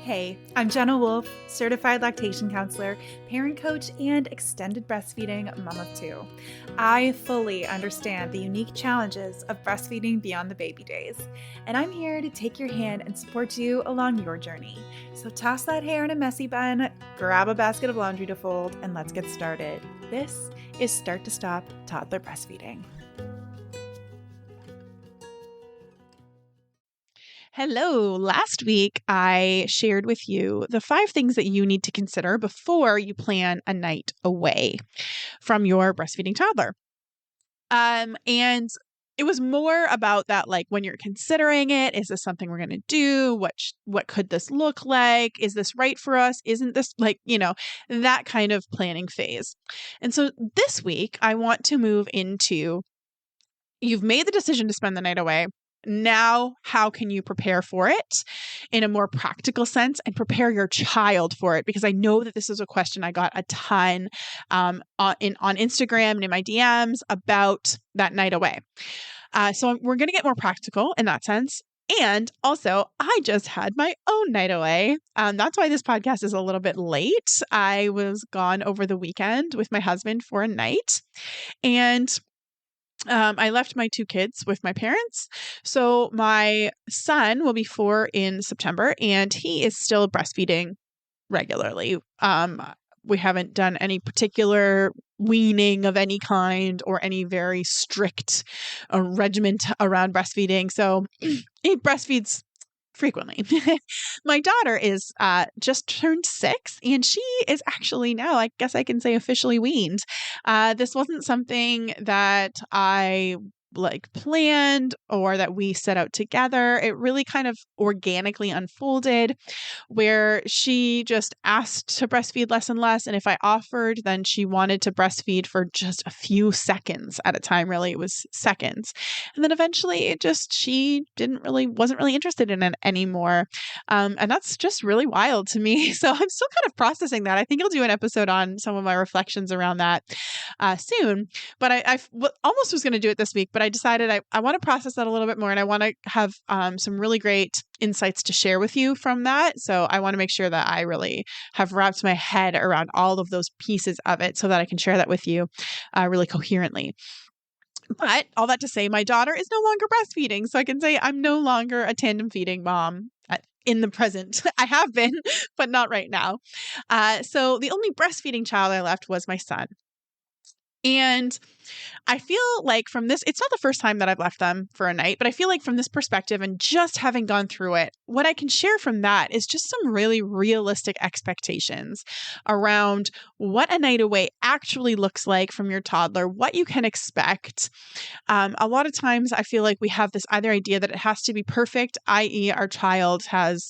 Hey, I'm Jenna Wolf, certified lactation counselor, parent coach, and extended breastfeeding mom of two. I fully understand the unique challenges of breastfeeding beyond the baby days, and I'm here to take your hand and support you along your journey. So toss that hair in a messy bun, grab a basket of laundry to fold, and let's get started. This is Start to Stop Toddler Breastfeeding. Hello. Last week, I shared with you the 5 things that you need to consider before you plan a night away from your breastfeeding toddler. And it was more about that, like when you're considering it, is this something we're going to do? What could this look like? Is this right for us? Isn't this that kind of planning phase? And so this week, I want to move into you've made the decision to spend the night away. Now, how can you prepare for it in a more practical sense and prepare your child for it? Because I know that this is a question I got a ton on Instagram and in my DMs about that night away. So we're going to get more practical in that sense. And also, I just had my own night away. That's why this podcast is a little bit late. I was gone over the weekend with my husband for a night. And I left my 2 kids with my parents. So my son will be 4 in September, and he is still breastfeeding regularly. We haven't done any particular weaning of any kind or any very strict regiment around breastfeeding. So he breastfeeds frequently. My daughter is just turned 6, and she is actually now, I guess I can say, officially weaned. This wasn't something that I planned or that we set out together. It really kind of organically unfolded where she just asked to breastfeed less and less. And if I offered, then she wanted to breastfeed for just a few seconds at a time. Really, it was seconds. And then eventually she wasn't really interested in it anymore. And that's just really wild to me. So I'm still kind of processing that. I think I'll do an episode on some of my reflections around that soon. But I almost was going to do it this week, but I decided I want to process that a little bit more, and I want to have some really great insights to share with you from that. So I want to make sure that I really have wrapped my head around all of those pieces of it so that I can share that with you really coherently. But all that to say, my daughter is no longer breastfeeding, so I can say I'm no longer a tandem feeding mom in the present. I have been, but not right now. So the only breastfeeding child I left was my son. And I feel like from this, it's not the first time that I've left them for a night, but I feel like from this perspective and just having gone through it, what I can share from that is just some really realistic expectations around what a night away actually looks like from your toddler, what you can expect. A lot of times I feel like we have this either idea that it has to be perfect, i.e. our child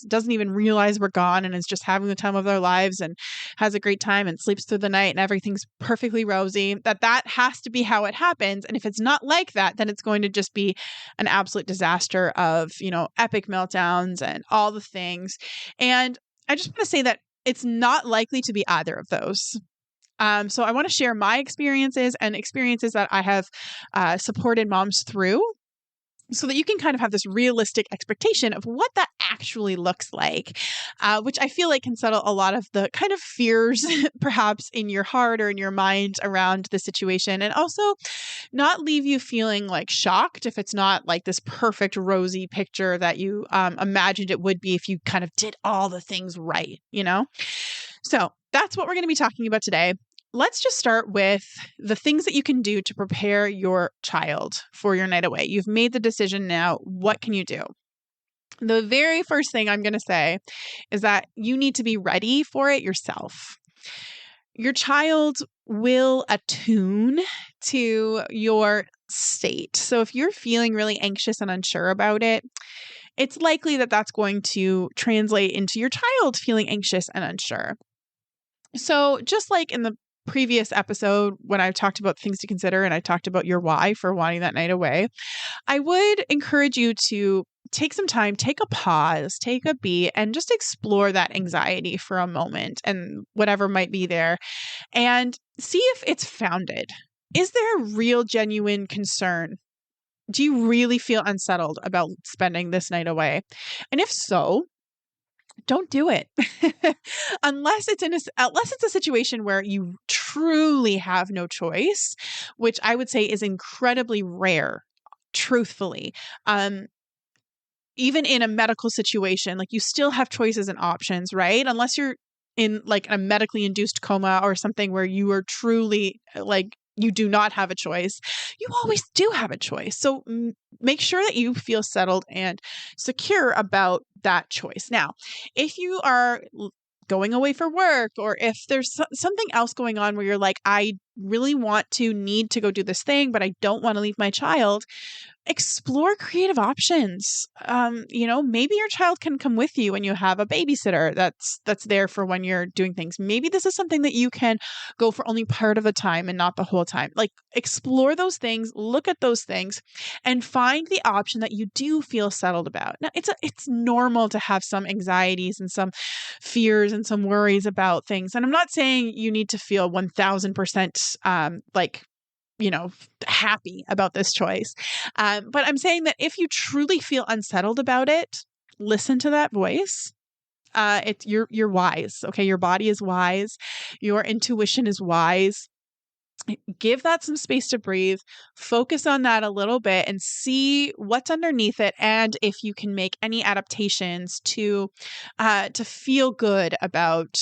doesn't even realize we're gone and is just having the time of their lives and has a great time and sleeps through the night and everything's perfectly rosy, that has to be how it happens. And if it's not like that, then it's going to just be an absolute disaster of, epic meltdowns and all the things. And I just want to say that it's not likely to be either of those. So I want to share my experiences and experiences that I have supported moms through, so that you can kind of have this realistic expectation of what that actually looks like, which I feel like can settle a lot of the kind of fears perhaps in your heart or in your mind around the situation, and also not leave you feeling like shocked if it's not like this perfect rosy picture that you imagined it would be if you kind of did all the things right, So that's what we're going to be talking about today. Let's just start with the things that you can do to prepare your child for your night away. You've made the decision now. What can you do? The very first thing I'm going to say is that you need to be ready for it yourself. Your child will attune to your state. So if you're feeling really anxious and unsure about it, it's likely that that's going to translate into your child feeling anxious and unsure. So just like in the previous episode when I talked about things to consider and I talked about your why for wanting that night away, I would encourage you to take some time, take a pause, take a beat, and just explore that anxiety for a moment and whatever might be there, and see if it's founded. Is there a real, genuine concern? Do you really feel unsettled about spending this night away? And if so, don't do it. Unless it's a situation where you truly have no choice, which I would say is incredibly rare, truthfully. Um, Even in a medical situation, like you still have choices and options, right? Unless you're in like a medically induced coma or something where you are truly like you do not have a choice, you always do have a choice. So make sure that you feel settled and secure about that choice. Now, if you are going away for work, or if there's something else going on where you're like, I really need to go do this thing, but I don't want to leave my child, explore creative options. Maybe your child can come with you and you have a babysitter that's there for when you're doing things. Maybe this is something that you can go for only part of the time and not the whole time. Like explore those things, look at those things, and find the option that you do feel settled about. Now, it's normal to have some anxieties and some fears and some worries about things. And I'm not saying you need to feel 1000% happy about this choice. But I'm saying that if you truly feel unsettled about it, listen to that voice. You're wise. Okay. Your body is wise. Your intuition is wise. Give that some space to breathe, focus on that a little bit and see what's underneath it. And if you can make any adaptations to feel good about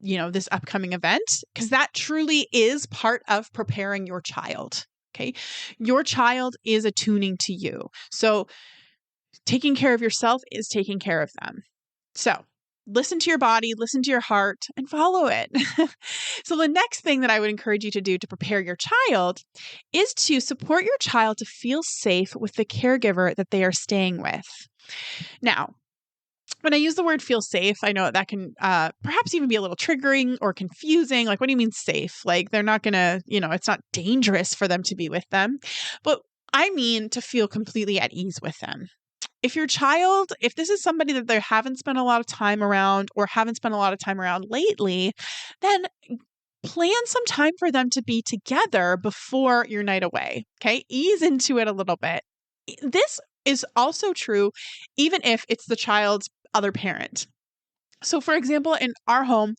this upcoming event, because that truly is part of preparing your child. Okay. Your child is attuning to you. So taking care of yourself is taking care of them. So listen to your body, listen to your heart, and follow it. So the next thing that I would encourage you to do to prepare your child is to support your child to feel safe with the caregiver that they are staying with. Now, when I use the word feel safe, I know that can perhaps even be a little triggering or confusing. Like, what do you mean safe? Like, they're not going to, it's not dangerous for them to be with them. But I mean to feel completely at ease with them. If this is somebody that they haven't spent a lot of time around or haven't spent a lot of time around lately, then plan some time for them to be together before your night away. Okay. Ease into it a little bit. This is also true even if it's the child's other parent. So, for example, in our home,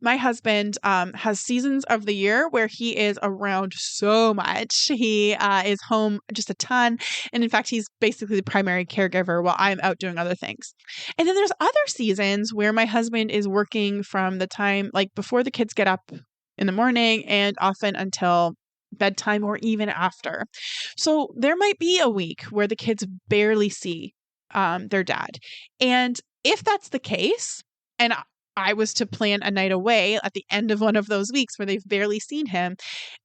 my husband has seasons of the year where he is around so much. He is home just a ton. And in fact, he's basically the primary caregiver while I'm out doing other things. And then there's other seasons where my husband is working from the time, like before the kids get up in the morning and often until bedtime or even after. So there might be a week where the kids barely see their dad. And if that's the case, and I was to plan a night away at the end of one of those weeks where they've barely seen him,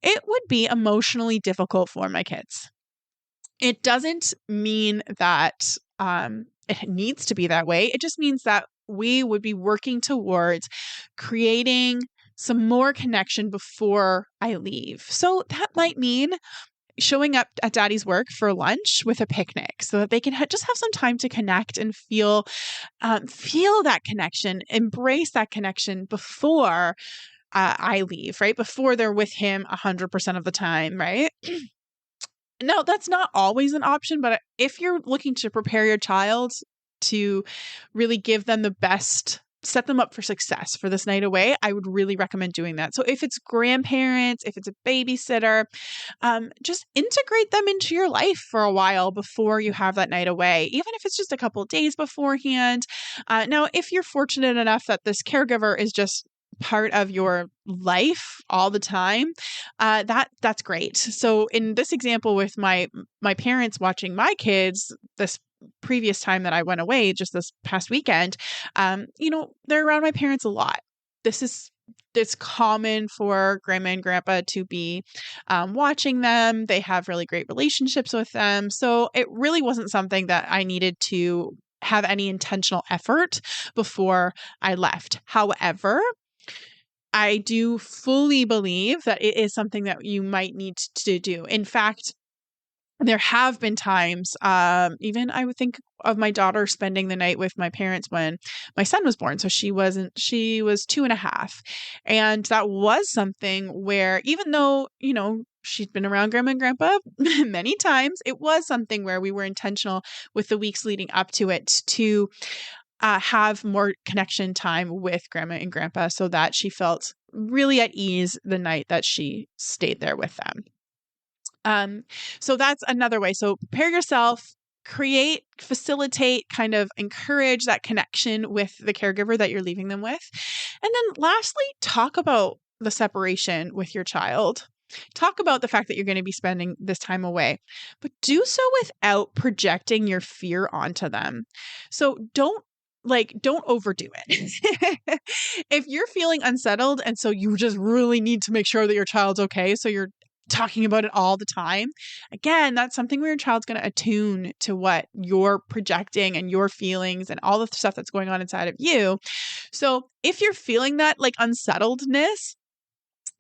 it would be emotionally difficult for my kids. It doesn't mean that it needs to be that way. It just means that we would be working towards creating some more connection before I leave. So that might mean showing up at daddy's work for lunch with a picnic so that they can just have some time to connect and feel that connection, embrace that connection before I leave, right? Before they're with him 100% of the time, right? Now, that's not always an option, but if you're looking to prepare your child to really give them the best, set them up for success for this night away, I would really recommend doing that. So if it's grandparents, if it's a babysitter, just integrate them into your life for a while before you have that night away, even if it's just a couple of days beforehand. Now, if you're fortunate enough that this caregiver is just part of your life all the time, that's great. So in this example with my parents watching my kids this previous time that I went away, just this past weekend, they're around my parents a lot. It's common for grandma and grandpa to be watching them. They have really great relationships with them. So it really wasn't something that I needed to have any intentional effort before I left. However, I do fully believe that it is something that you might need to do. In fact, there have been times, even I would think of my daughter spending the night with my parents when my son was born. So she was 2.5. And that was something where, even though, she'd been around grandma and grandpa many times, it was something where we were intentional with the weeks leading up to it to have more connection time with grandma and grandpa so that she felt really at ease the night that she stayed there with them. So that's another way. So prepare yourself, create, facilitate, kind of encourage that connection with the caregiver that you're leaving them with. And then lastly, talk about the separation with your child. Talk about the fact that you're going to be spending this time away, but do so without projecting your fear onto them. So don't overdo it. If you're feeling unsettled and so you just really need to make sure that your child's okay, so you're talking about it all the time, again, that's something where your child's going to attune to what you're projecting and your feelings and all the stuff that's going on inside of you. So if you're feeling that like unsettledness,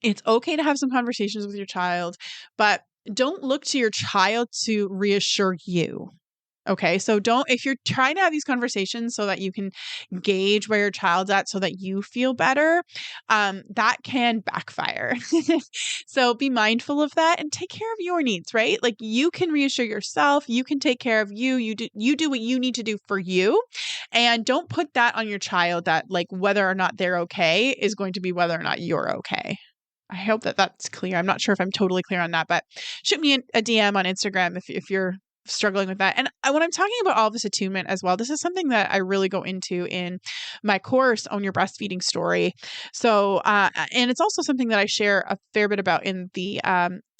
it's okay to have some conversations with your child, but don't look to your child to reassure you. Okay. So if you're trying to have these conversations so that you can gauge where your child's at so that you feel better, that can backfire. So be mindful of that and take care of your needs, right? Like you can reassure yourself, you can take care of you. You do what you need to do for you. And don't put that on your child that like whether or not they're okay is going to be whether or not you're okay. I hope that that's clear. I'm not sure if I'm totally clear on that, but shoot me a DM on Instagram if you're struggling with that. And when I'm talking about all this attunement as well, this is something that I really go into in my course, Own Your Breastfeeding Story. So, and it's also something that I share a fair bit about in the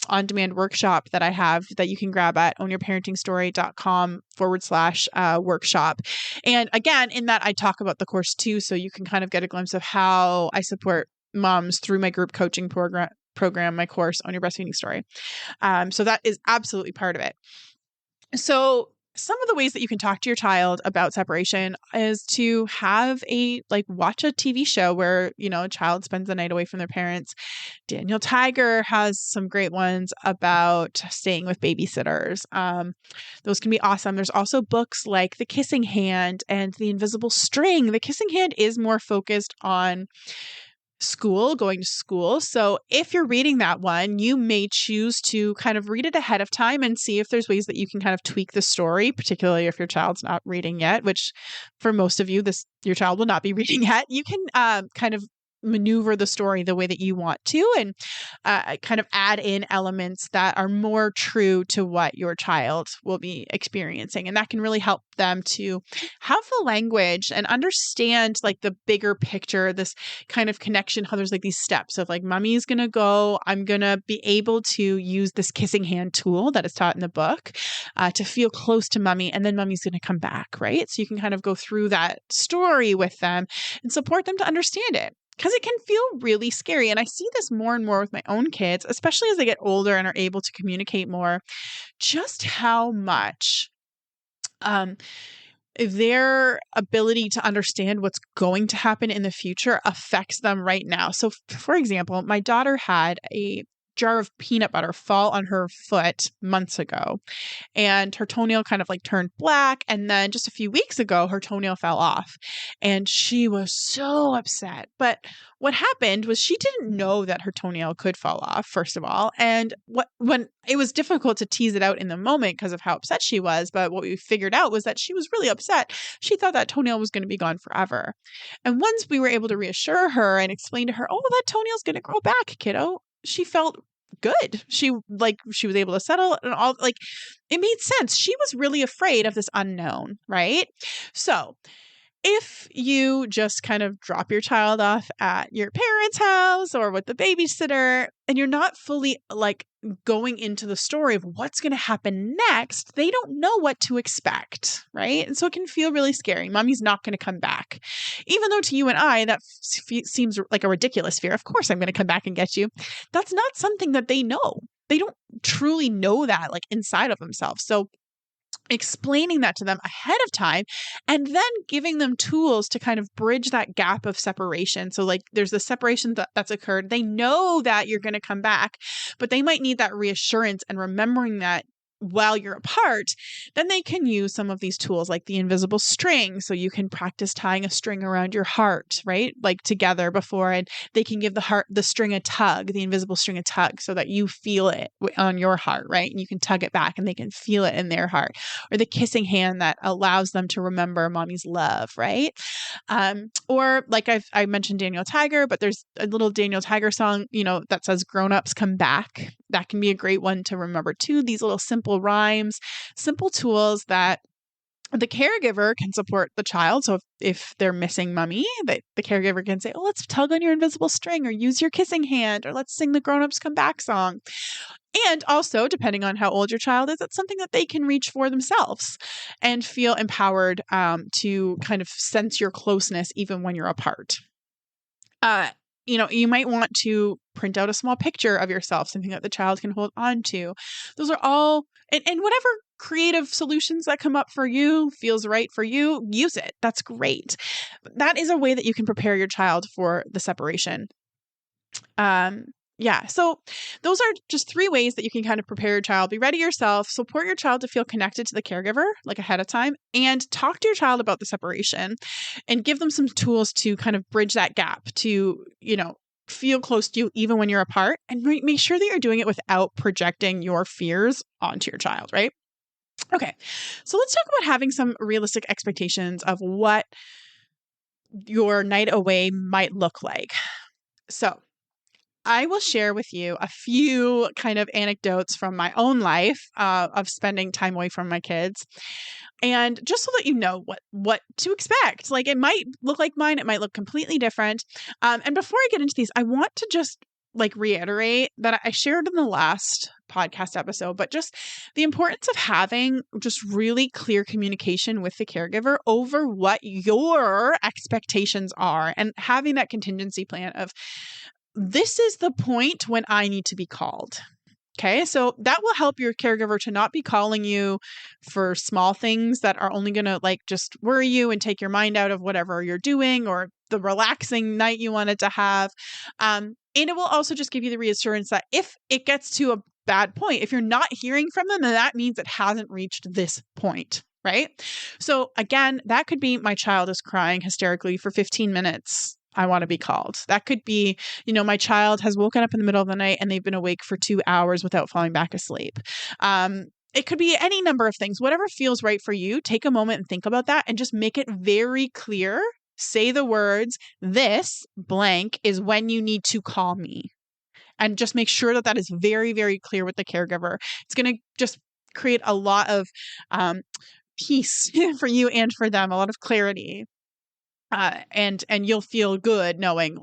on-demand workshop that I have that you can grab at ownyourparentingstory.com/workshop. And again, in that I talk about the course too, so you can kind of get a glimpse of how I support moms through my group coaching program, my course, Own Your Breastfeeding Story. So that is absolutely part of it. So some of the ways that you can talk to your child about separation is to have watch a TV show where, a child spends the night away from their parents. Daniel Tiger has some great ones about staying with babysitters. Those can be awesome. There's also books like The Kissing Hand and The Invisible String. The Kissing Hand is more focused on going to school. So if you're reading that one, you may choose to kind of read it ahead of time and see if there's ways that you can kind of tweak the story, particularly if your child's not reading yet, which for most of you, your child will not be reading yet. You can kind of maneuver the story the way that you want to and kind of add in elements that are more true to what your child will be experiencing. And that can really help them to have the language and understand like the bigger picture, this kind of connection, how there's like these steps of like, mommy's going to go, I'm going to be able to use this kissing hand tool that is taught in the book to feel close to mommy. And then mommy's going to come back, right? So you can kind of go through that story with them and support them to understand it. Because it can feel really scary. And I see this more and more with my own kids, especially as they get older and are able to communicate more, just how much their ability to understand what's going to happen in the future affects them right now. So, for example, my daughter had a jar of peanut butter fall on her foot months ago, and her toenail kind of like turned black. And then just a few weeks ago, her toenail fell off and she was so upset. But what happened was she didn't know that her toenail could fall off, first of all. And when it was difficult to tease it out in the moment because of how upset she was. But what we figured out was that she was really upset. She thought that toenail was going to be gone forever. And once we were able to reassure her and explain to her, oh, that toenail's going to grow back, kiddo, she felt good. She was able to settle and all, like, it made sense. She was really afraid of this unknown, right? So if you just kind of drop your child off at your parents' house or with the babysitter and you're not fully like going into the story of what's going to happen next, they don't know what to expect, right? And so it can feel really scary. Mommy's not going to come back. Even though to you and I, that seems like a ridiculous fear. Of course, I'm going to come back and get you. That's not something that they know. They don't truly know that like inside of themselves. So explaining that to them ahead of time and then giving them tools to kind of bridge that gap of separation. So like there's the separation that's occurred. They know that you're going to come back, but they might need that reassurance and remembering that while you're apart, then they can use some of these tools like the invisible string. So you can practice tying a string around your heart, right? Like together before, and they can give the string a tug, the invisible string a tug, so that you feel it on your heart, right? And you can tug it back and they can feel it in their heart. Or the kissing hand that allows them to remember mommy's love, right? Or like I mentioned Daniel Tiger, but there's a little Daniel Tiger song, that says grown-ups come back. That can be a great one to remember too. These little simple rhymes, simple tools that the caregiver can support the child. So if they're missing mommy, the caregiver can say, oh, let's tug on your invisible string, or use your kissing hand, or let's sing the grown-ups come back song. And also, depending on how old your child is, it's something that they can reach for themselves and feel empowered to kind of sense your closeness even when you're apart. You might want to print out a small picture of yourself, something that the child can hold on to. Those are all, and whatever creative solutions that come up for you, feels right for you, use it. That's great. That is a way that you can prepare your child for the separation. So those are just 3 ways that you can kind of prepare your child. Be ready yourself, support your child to feel connected to the caregiver, like ahead of time, and talk to your child about the separation and give them some tools to kind of bridge that gap to, feel close to you even when you're apart, and make sure that you're doing it without projecting your fears onto your child, right? Okay. So let's talk about having some realistic expectations of what your night away might look like. So I will share with you a few kind of anecdotes from my own life of spending time away from my kids. And just so that you know what to expect. Like, it might look like mine, it might look completely different. And before I get into these, I want to just reiterate that I shared in the last podcast episode, but just the importance of having just really clear communication with the caregiver over what your expectations are, and having that contingency plan of, this is the point when I need to be called. Okay, so that will help your caregiver to not be calling you for small things that are only going to just worry you and take your mind out of whatever you're doing or the relaxing night you wanted to have. And it will also just give you the reassurance that if it gets to a bad point, if you're not hearing from them, then that means it hasn't reached this point. Right? So again, that could be, my child is crying hysterically for 15 minutes. I want to be called. That could be, my child has woken up in the middle of the night and they've been awake for 2 hours without falling back asleep. It could be any number of things. Whatever feels right for you, take a moment and think about that and just make it very clear. Say the words, this blank is when you need to call me. And just make sure that that is very, very clear with the caregiver. It's going to just create a lot of peace for you and for them, a lot of clarity. And you'll feel good knowing,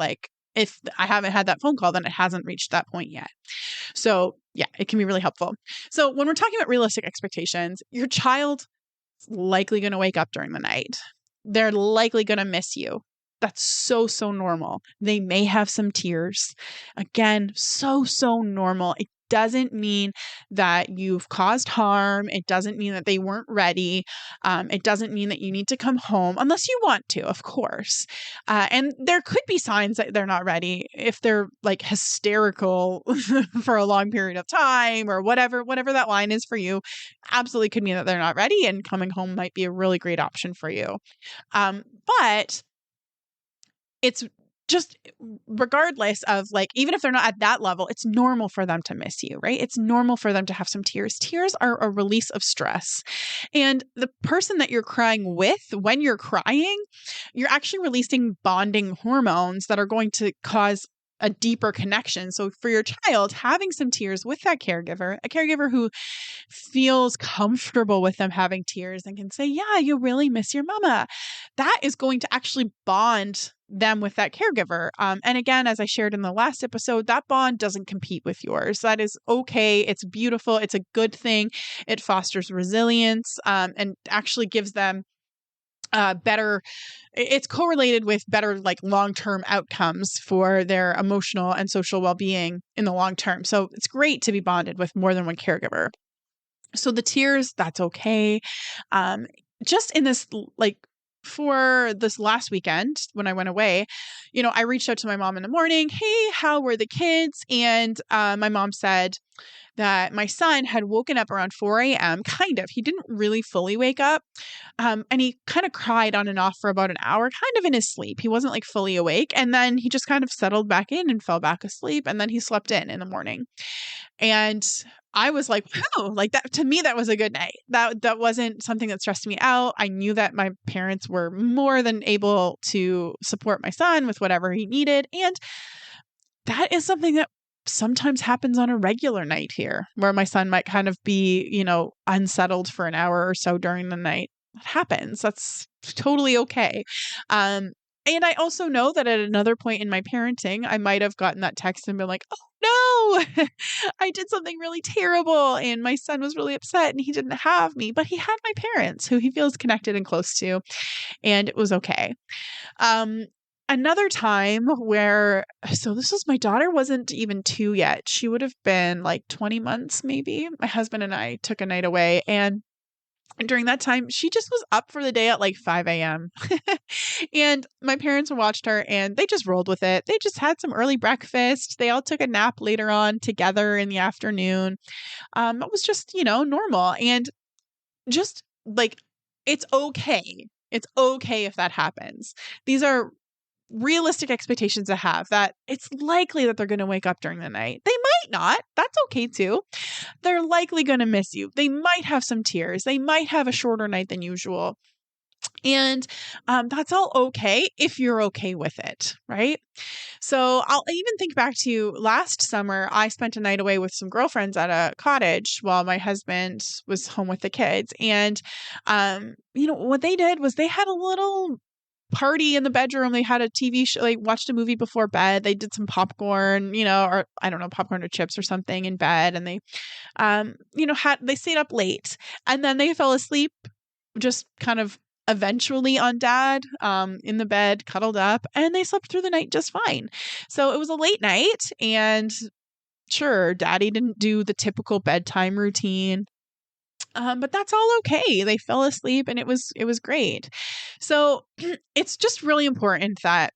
if I haven't had that phone call, then it hasn't reached that point yet. So yeah, it can be really helpful. So when we're talking about realistic expectations, your child's likely going to wake up during the night. They're likely going to miss you. That's so normal. They may have some tears. Again, so normal. It doesn't mean that you've caused harm. It doesn't mean that they weren't ready. It doesn't mean that you need to come home unless you want to, of course. And there could be signs that they're not ready if they're hysterical for a long period of time or whatever that line is for you. Absolutely could mean that they're not ready, and coming home might be a really great option for you. But it's just, regardless of even if they're not at that level, it's normal for them to miss you, right? It's normal for them to have some tears. Tears are a release of stress. And the person that you're crying with, when you're crying, you're actually releasing bonding hormones that are going to cause a deeper connection. So for your child, having some tears with that caregiver, a caregiver who feels comfortable with them having tears and can say, yeah, you really miss your mama, that is going to actually bond them with that caregiver. And again, as I shared in the last episode, that bond doesn't compete with yours. That is okay. It's beautiful. It's a good thing. It fosters resilience, and actually gives them better, it's correlated with better long-term outcomes for their emotional and social well-being in the long term. So it's great to be bonded with more than one caregiver. So the tears, that's okay. Just in this for this last weekend when I went away, I reached out to my mom in the morning. Hey, how were the kids? And my mom said that my son had woken up around 4 a.m. Kind of. He didn't really fully wake up. And he kind of cried on and off for about an hour, kind of in his sleep. He wasn't like fully awake. And then he just kind of settled back in and fell back asleep. And then he slept in the morning. And I was like, wow, like that to me, that was a good night. That wasn't something that stressed me out. I knew that my parents were more than able to support my son with whatever he needed. And that is something that sometimes happens on a regular night here, where my son might kind of be, unsettled for an hour or so during the night. That happens. That's totally okay. And I also know that at another point in my parenting, I might have gotten that text and been like, oh no, I did something really terrible. And my son was really upset and he didn't have me, but he had my parents who he feels connected and close to. And it was okay. Another time so this was, my daughter wasn't even 2 yet. She would have been like 20 months, maybe. My husband and I took a night away, and during that time, she just was up for the day at like 5 a.m. And my parents watched her and they just rolled with it. They just had some early breakfast. They all took a nap later on together in the afternoon. It was just, normal. And just like, it's okay. It's okay if that happens. These are realistic expectations to have, that it's likely that they're going to wake up during the night. They might not. That's okay too. They're likely going to miss you. They might have some tears. They might have a shorter night than usual. And that's all okay if you're okay with it, right? So I'll even think back to last summer. I spent a night away with some girlfriends at a cottage while my husband was home with the kids. And, what they did was they had a little party in the bedroom. They had a TV show, like watched a movie before bed. They did some popcorn, or I don't know, popcorn or chips or something in bed. And they, they stayed up late, and then they fell asleep just kind of eventually on dad, in the bed, cuddled up, and they slept through the night just fine. So it was a late night, and sure, daddy didn't do the typical bedtime routine. But that's all okay. They fell asleep and it was great. So it's just really important that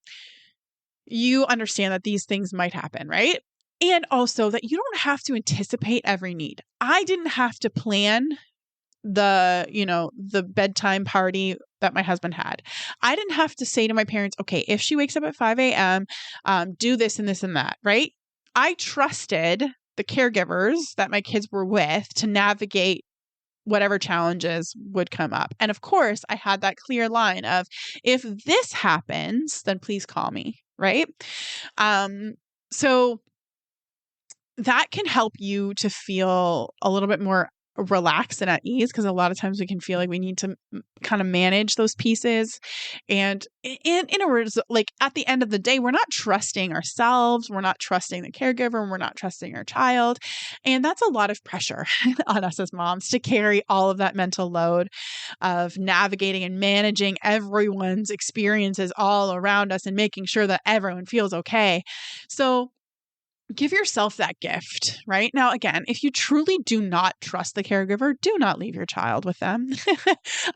you understand that these things might happen, right? And also that you don't have to anticipate every need. I didn't have to plan the bedtime party that my husband had. I didn't have to say to my parents, okay, if she wakes up at 5 a.m., do this and this and that, right? I trusted the caregivers that my kids were with to navigate whatever challenges would come up. And of course, I had that clear line of, if this happens, then please call me, right? So that can help you to feel a little bit more relaxed and at ease, because a lot of times we can feel like we need to kind of manage those pieces. And in a words, like at the end of the day, we're not trusting ourselves, we're not trusting the caregiver, and we're not trusting our child. And that's a lot of pressure on us as moms to carry all of that mental load of navigating and managing everyone's experiences all around us and making sure that everyone feels okay. So give yourself that gift, right? Now, again, if you truly do not trust the caregiver, do not leave your child with them.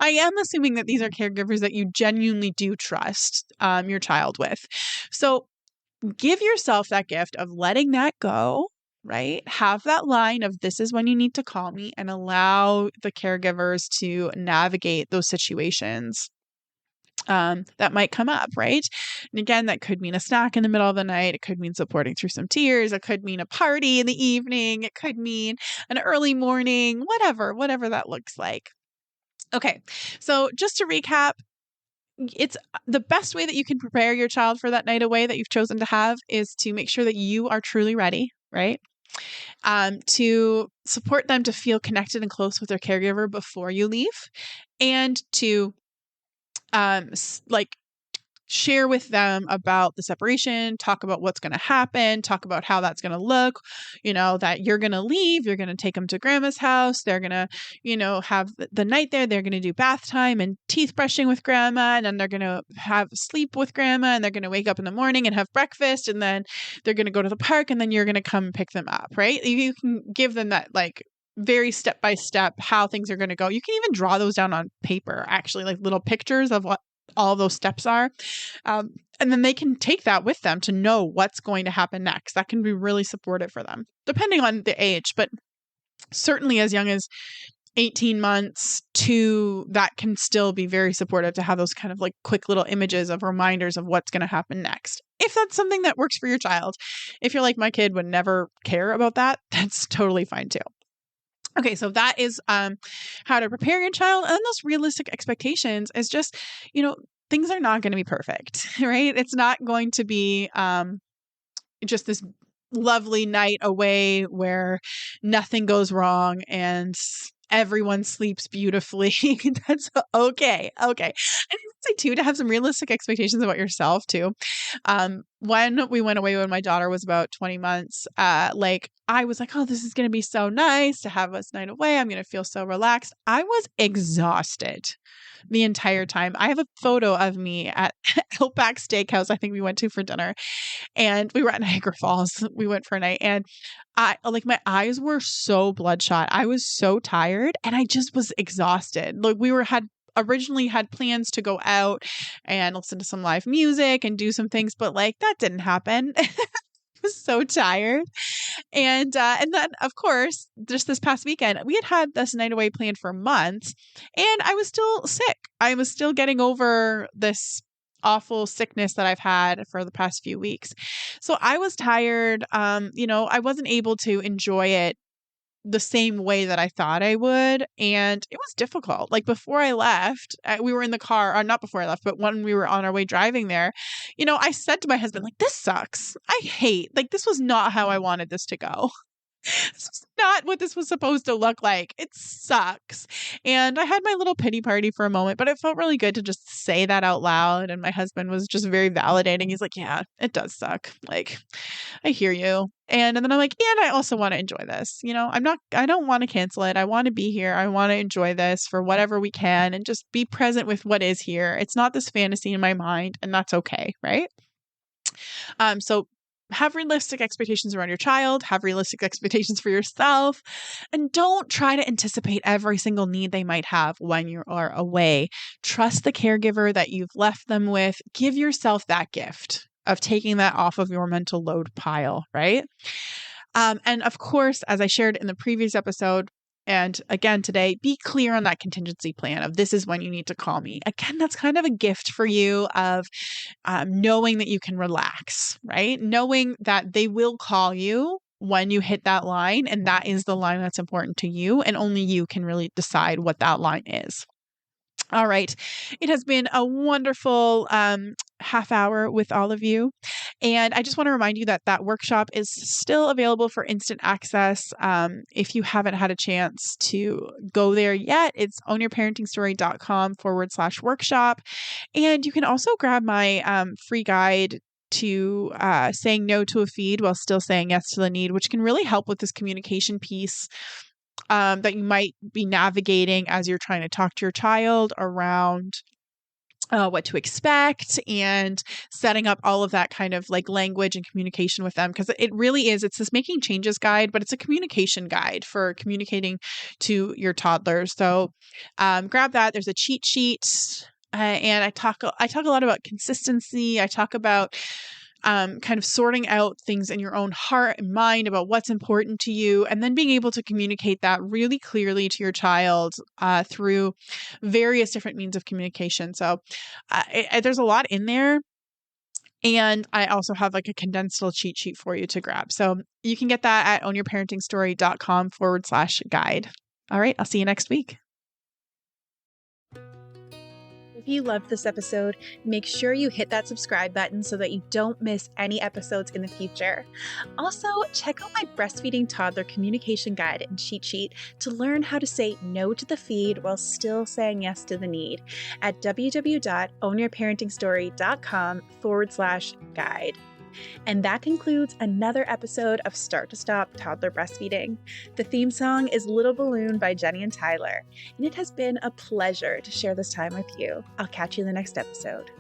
I am assuming that these are caregivers that you genuinely do trust your child with. So give yourself that gift of letting that go, right? Have that line of, this is when you need to call me, and allow the caregivers to navigate those situations that might come up, right? And again, that could mean a snack in the middle of the night. It could mean supporting through some tears. It could mean a party in the evening. It could mean an early morning, whatever that looks like. Okay. So just to recap, it's the best way that you can prepare your child for that night away that you've chosen to have is to make sure that you are truly ready, right? To support them to feel connected and close with their caregiver before you leave, and to share with them about the separation, talk about what's going to happen, talk about how that's going to look, that you're going to leave, you're going to take them to grandma's house. They're going to, have the night there. They're going to do bath time and teeth brushing with grandma. And then they're going to have sleep with grandma, and they're going to wake up in the morning and have breakfast. And then they're going to go to the park, and then you're going to come pick them up, right? You can give them that very step by step how things are going to go. You can even draw those down on paper, actually, like little pictures of all those steps are. And then they can take that with them to know what's going to happen next. That can be really supportive for them, depending on the age, but certainly as young as 18 months to that can still be very supportive to have those kind of like quick little images of reminders of what's going to happen next. If that's something that works for your child. If you're like, my kid would never care about that, that's totally fine too. Okay, so that is how to prepare your child. And those realistic expectations is just, things are not going to be perfect, right? It's not going to be just this lovely night away where nothing goes wrong and everyone sleeps beautifully. That's okay. Okay. And I would say too, to have some realistic expectations about yourself too. When we went away when my daughter was about 20 months, I was like, oh, this is going to be so nice to have us night away. I'm going to feel so relaxed. I was exhausted the entire time. I have a photo of me at Outback Steakhouse, I think we went to for dinner, and we were at Niagara Falls. We went for a night, and my eyes were so bloodshot. I was so tired, and I just was exhausted. Had originally had plans to go out and listen to some live music and do some things, but that didn't happen. I was so tired. And then, of course, just this past weekend, we had this night away planned for months, and I was still sick. I was still getting over this awful sickness that I've had for the past few weeks. So I was tired. I wasn't able to enjoy it the same way that I thought I would. And it was difficult. Before I left, we were in the car, or not before I left, but when we were on our way driving there, I said to my husband, this sucks. This was not how I wanted this to go. This is not what this was supposed to look like. It sucks. And I had my little pity party for a moment, but it felt really good to just say that out loud. And my husband was just very validating. He's like, yeah, it does suck. I hear you. And then I'm like, and I also want to enjoy this. I don't want to cancel it. I want to be here. I want to enjoy this for whatever we can and just be present with what is here. It's not this fantasy in my mind, and that's okay. Right. So have realistic expectations around your child, have realistic expectations for yourself, and don't try to anticipate every single need they might have when you are away. Trust the caregiver that you've left them with. Give yourself that gift of taking that off of your mental load pile, right? And of course, as I shared in the previous episode, and again today, be clear on that contingency plan of this is when you need to call me. Again, that's kind of a gift for you of knowing that you can relax, right? Knowing that they will call you when you hit that line, and that is the line that's important to you, and only you can really decide what that line is. All right. It has been a wonderful half hour with all of you. And I just want to remind you that workshop is still available for instant access. If you haven't had a chance to go there yet, it's ownyourparentingstory.com/workshop. And you can also grab my free guide to saying no to a feed while still saying yes to the need, which can really help with this communication piece that you might be navigating as you're trying to talk to your child around what to expect and setting up all of that kind of language and communication with them. Because it really is, it's this making changes guide, but it's a communication guide for communicating to your toddler. So grab that. There's a cheat sheet. And I talk a lot about consistency. I talk about kind of sorting out things in your own heart and mind about what's important to you, and then being able to communicate that really clearly to your child through various different means of communication. So there's a lot in there. And I also have a condensed little cheat sheet for you to grab. So you can get that at ownyourparentingstory.com/guide. All right. I'll see you next week. If you loved this episode, make sure you hit that subscribe button so that you don't miss any episodes in the future. Also, check out my breastfeeding toddler communication guide and cheat sheet to learn how to say no to the feed while still saying yes to the need at www.ownyourparentingstory.com/guide. And that concludes another episode of Start to Stop Toddler Breastfeeding. The theme song is Little Balloon by Jenny and Tyler, and it has been a pleasure to share this time with you. I'll catch you in the next episode.